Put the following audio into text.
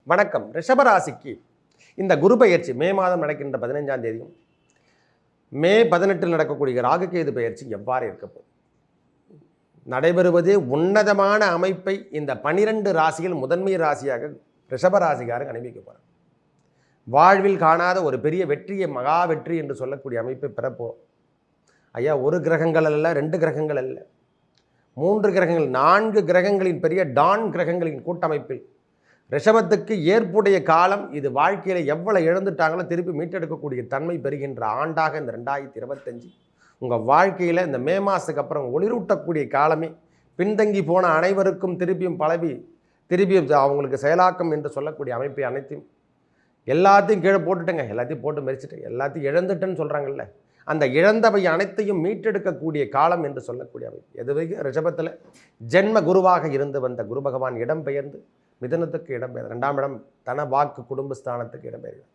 வணக்கம். ரிஷபராசிக்கு இந்த குரு பெயர்ச்சி மே மாதம் நடக்கின்ற 15ஆம் தேதியும் மே 18 நடக்கக்கூடிய ராகுகேது பெயர்ச்சி எவ்வாறு இருக்கப்போம்? நடைபெறுவதே உன்னதமான அமைப்பை இந்த 12 ராசிகள் முதன்மை ராசியாக ரிஷபராசிக்காரங்க அனுபவிக்க போகிறார். வாழ்வில் காணாத ஒரு பெரிய வெற்றியை மகா வெற்றி என்று சொல்லக்கூடிய அமைப்பை பெறப்போம். ஐயா, ஒரு கிரகங்கள் அல்ல, 2 கிரகங்கள் அல்ல, 3 கிரகங்கள், 4 கிரகங்களின் பெரிய டான் கிரகங்களின் கூட்டமைப்பில் ரிஷபத்துக்கு ஏற்புடைய காலம் இது. வாழ்க்கையில் எவ்வளோ இழந்துட்டாங்களோ திருப்பி மீட்டெடுக்கக்கூடிய தன்மை பெறுகின்ற ஆண்டாக இந்த 2025 உங்கள் வாழ்க்கையில் இந்த மே மாதத்துக்கு அப்புறம் ஒளிரூட்டக்கூடிய காலமே. பின்தங்கி போன அனைவருக்கும் திருப்பியும் அவங்களுக்கு செயலாக்கம் என்று சொல்லக்கூடிய அமைப்பை அனைத்தையும் எல்லாத்தையும் கீழே போட்டுட்டேங்க, எல்லாத்தையும் போட்டு மெரிச்சிட்டேன், எல்லாத்தையும் இழந்துட்டேன்னு சொல்கிறாங்கல்ல, அந்த இழந்தவை அனைத்தையும் மீட்டெடுக்கக்கூடிய காலம் என்று சொல்லக்கூடிய அமைப்பு. எதுவே ரிஷபத்தில் ஜென்ம குருவாக இருந்து வந்த குரு பகவான் இடம்பெயர்ந்து மிதனத்துக்கு இடம்பெயர் 2ஆம் இடம் தன வாக்கு குடும்பஸ்தானத்துக்கு இடம்பெயர்கிறார்.